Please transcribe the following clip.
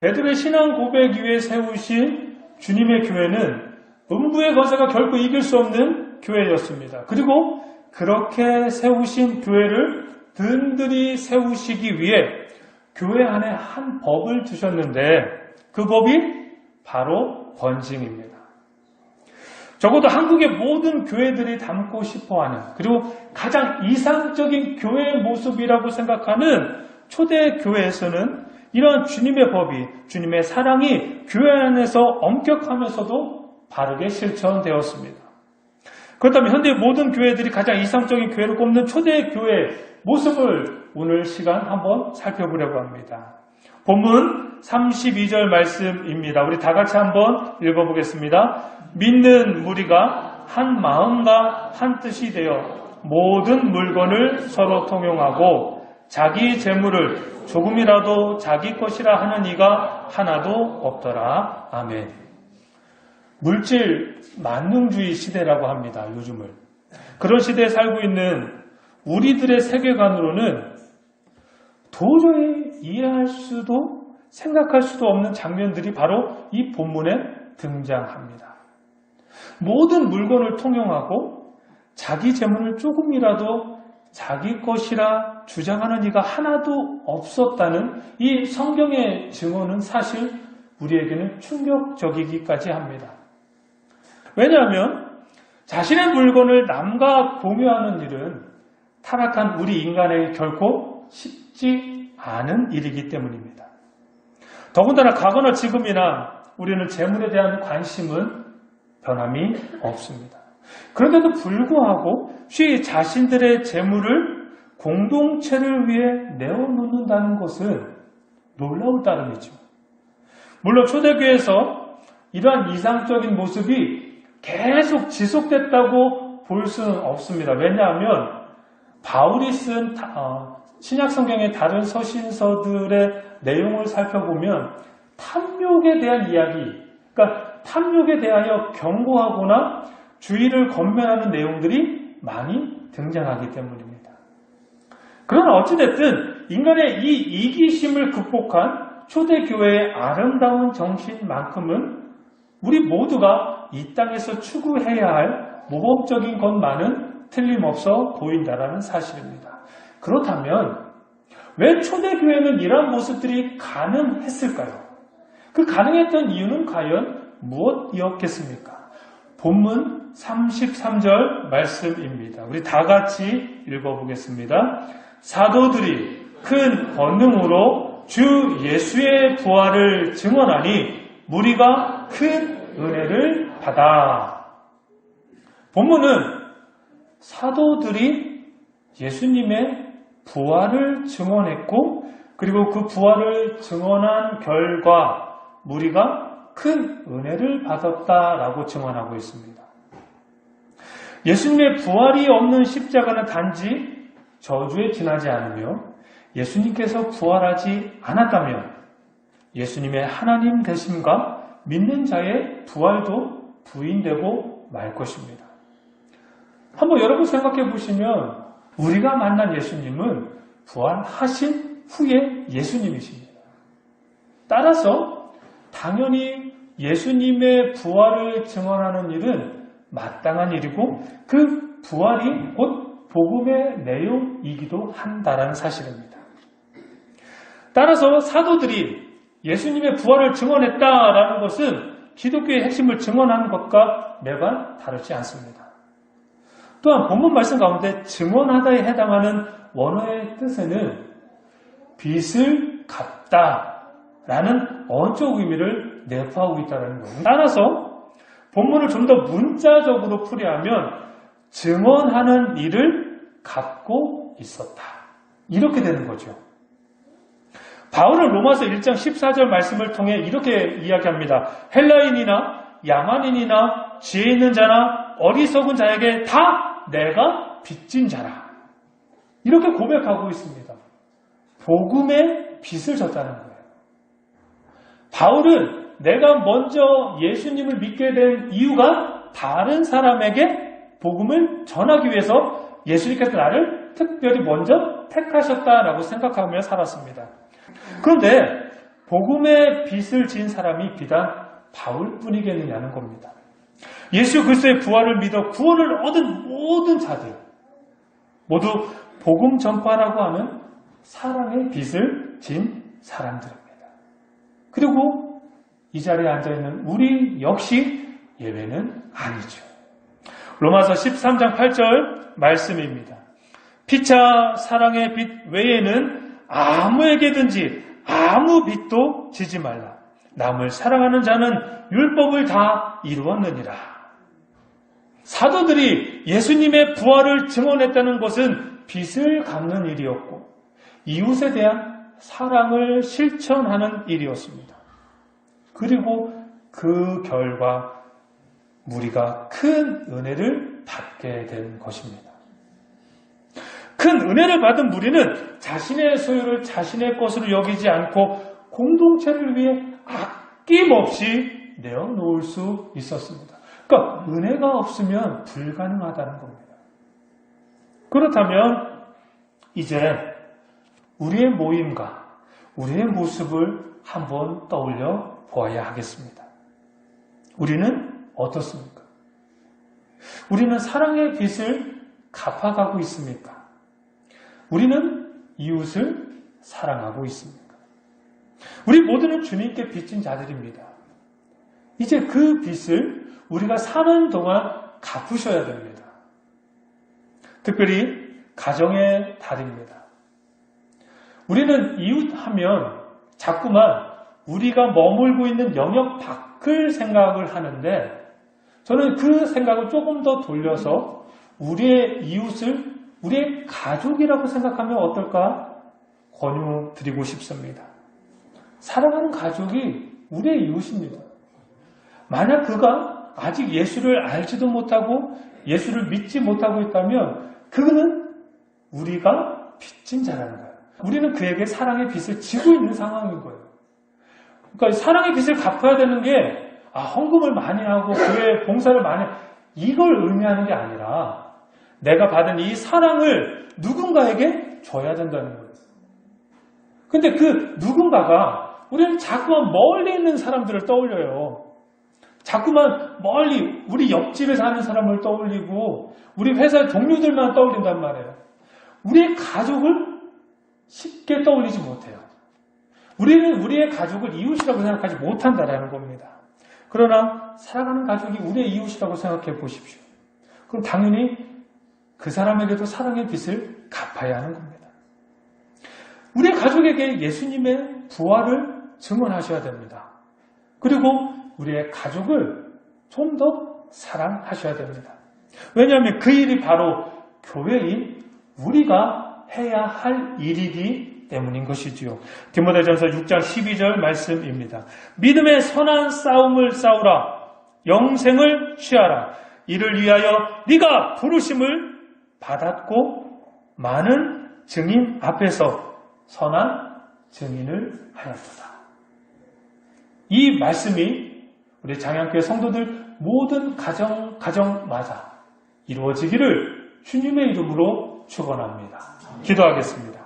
베드로의 신앙 고백 위에 세우신 주님의 교회는 음부의 거세가 결코 이길 수 없는 교회였습니다. 그리고 그렇게 세우신 교회를 든든히 세우시기 위해 교회 안에 한 법을 두셨는데 그 법이 바로 번징입니다. 적어도 한국의 모든 교회들이 담고 싶어하는, 그리고 가장 이상적인 교회의 모습이라고 생각하는 초대 교회에서는 이러한 주님의 법이, 주님의 사랑이 교회 안에서 엄격하면서도 바르게 실천되었습니다. 그렇다면 현대 모든 교회들이 가장 이상적인 교회를 꼽는 초대 교회의 모습을 오늘 시간 한번 살펴보려고 합니다. 본문 32절 말씀입니다. 우리 다 같이 한번 읽어보겠습니다. 믿는 무리가 한 마음과 한 뜻이 되어 모든 물건을 서로 통용하고 자기 재물을 조금이라도 자기 것이라 하는 이가 하나도 없더라. 아멘. 물질 만능주의 시대라고 합니다. 요즘을. 그런 시대에 살고 있는 우리들의 세계관으로는 도저히 이해할 수도 생각할 수도 없는 장면들이 바로 이 본문에 등장합니다. 모든 물건을 통용하고 자기 재물을 조금이라도 자기 것이라 주장하는 이가 하나도 없었다는 이 성경의 증언은 사실 우리에게는 충격적이기까지 합니다. 왜냐하면 자신의 물건을 남과 공유하는 일은 타락한 우리 인간에게 결코 쉽지 않은 일이기 때문입니다. 더군다나 과거나 지금이나 우리는 재물에 대한 관심은 변함이 없습니다. 그런데도 불구하고 쉬 자신들의 재물을 공동체를 위해 내어놓는다는 것은 놀라울 따름이죠. 물론 초대교회에서 이러한 이상적인 모습이 계속 지속됐다고 볼 수는 없습니다. 왜냐하면 바울이 쓴 신약성경의 다른 서신서들의 내용을 살펴보면 탐욕에 대한 이야기, 그러니까 탐욕에 대하여 경고하거나 주의를 권면하는 내용들이 많이 등장하기 때문입니다. 그러나 어찌됐든 인간의 이 이기심을 극복한 초대교회의 아름다운 정신만큼은 우리 모두가 이 땅에서 추구해야 할 모범적인 것만은 틀림없어 보인다라는 사실입니다. 그렇다면 왜 초대교회는 이러한 모습들이 가능했을까요? 그 가능했던 이유는 과연 무엇이었겠습니까? 본문 33절 말씀입니다. 우리 다 같이 읽어보겠습니다. 사도들이 큰 권능으로 주 예수의 부활을 증언하니 무리가 큰 은혜를 받아. 본문은 사도들이 예수님의 부활을 증언했고 그리고 그 부활을 증언한 결과 무리가 큰 은혜를 받았다라고 증언하고 있습니다. 예수님의 부활이 없는 십자가는 단지 저주에 지나지 않으며 예수님께서 부활하지 않았다면 예수님의 하나님 되심과 믿는 자의 부활도 부인되고 말 것입니다. 한번 여러분 생각해 보시면 우리가 만난 예수님은 부활하신 후에 예수님이십니다. 따라서 당연히 예수님의 부활을 증언하는 일은 마땅한 일이고 그 부활이 곧 복음의 내용이기도 한다는 사실입니다. 따라서 사도들이 예수님의 부활을 증언했다라는 것은 기독교의 핵심을 증언하는 것과 매번 다르지 않습니다. 또한 본문 말씀 가운데 증언하다에 해당하는 원어의 뜻에는 빚을 갚다라는 언적 의미를 내포하고 있다는 겁니다. 따라서 본문을 좀 더 문자적으로 풀이하면 증언하는 일을 갚고 있었다. 이렇게 되는 거죠. 바울은 로마서 1장 14절 말씀을 통해 이렇게 이야기합니다. 헬라인이나 야만인이나 지혜 있는 자나 어리석은 자에게 다 내가 빚진 자라. 이렇게 고백하고 있습니다. 복음의 빚을 졌다는 거예요. 바울은 내가 먼저 예수님을 믿게 된 이유가 다른 사람에게 복음을 전하기 위해서 예수님께서 나를 특별히 먼저 택하셨다라고 생각하며 살았습니다. 그런데 복음의 빛을 진 사람이 비단 바울뿐이겠느냐는 겁니다. 예수 그리스도의 부활을 믿어 구원을 얻은 모든 자들 모두 복음 전파라고 하는 사랑의 빛을 진 사람들입니다. 그리고 이 자리에 앉아있는 우리 역시 예외는 아니죠. 로마서 13장 8절 말씀입니다. 피차 사랑의 빛 외에는 아무에게든지 아무 빛도 지지 말라. 남을 사랑하는 자는 율법을 다 이루었느니라. 사도들이 예수님의 부활을 증언했다는 것은 빛을 갚는 일이었고 이웃에 대한 사랑을 실천하는 일이었습니다. 그리고 그 결과 우리가 큰 은혜를 받게 된 것입니다. 큰 은혜를 받은 무리는 자신의 소유를 자신의 것으로 여기지 않고 공동체를 위해 아낌없이 내어놓을 수 있었습니다. 그러니까 은혜가 없으면 불가능하다는 겁니다. 그렇다면 이제 우리의 모임과 우리의 모습을 한번 떠올려 보아야 하겠습니다. 우리는 어떻습니까? 우리는 사랑의 빛을 갚아가고 있습니까? 우리는 이웃을 사랑하고 있습니까? 우리 모두는 주님께 빚진 자들입니다. 이제 그 빚을 우리가 사는 동안 갚으셔야 됩니다. 특별히 가정의 달입니다. 우리는 이웃하면 자꾸만 우리가 머물고 있는 영역 밖을 생각을 하는데 저는 그 생각을 조금 더 돌려서 우리의 이웃을 우리의 가족이라고 생각하면 어떨까 권유드리고 싶습니다. 사랑하는 가족이 우리의 이웃입니다. 만약 그가 아직 예수를 알지도 못하고 예수를 믿지 못하고 있다면 그는 우리가 빚진 자라는 거예요. 우리는 그에게 사랑의 빚을 지고 있는 상황인 거예요. 그러니까 사랑의 빚을 갚아야 되는 게 헌금을 많이 하고 교회 봉사를 많이 이걸 의미하는 게 아니라 내가 받은 이 사랑을 누군가에게 줘야 된다는 거예요. 근데 그 누군가가 우리는 자꾸만 멀리 있는 사람들을 떠올려요. 자꾸만 멀리 우리 옆집에 사는 사람을 떠올리고 우리 회사 동료들만 떠올린단 말이에요. 우리의 가족을 쉽게 떠올리지 못해요. 우리는 우리의 가족을 이웃이라고 생각하지 못한다라는 겁니다. 그러나 사랑하는 가족이 우리의 이웃이라고 생각해 보십시오. 그럼 당연히 그 사람에게도 사랑의 빚을 갚아야 하는 겁니다. 우리의 가족에게 예수님의 부활을 증언하셔야 됩니다. 그리고 우리의 가족을 좀 더 사랑하셔야 됩니다. 왜냐하면 그 일이 바로 교회인 우리가 해야 할 일이기 때문인 것이지요. 디모데전서 6장 12절 말씀입니다. 믿음의 선한 싸움을 싸우라. 영생을 취하라. 이를 위하여 네가 부르심을 받았고 많은 증인 앞에서 선한 증인을 하였도다. 이 말씀이 우리 장양교회 성도들 모든 가정마다 이루어지기를 주님의 이름으로 축원합니다. 기도하겠습니다.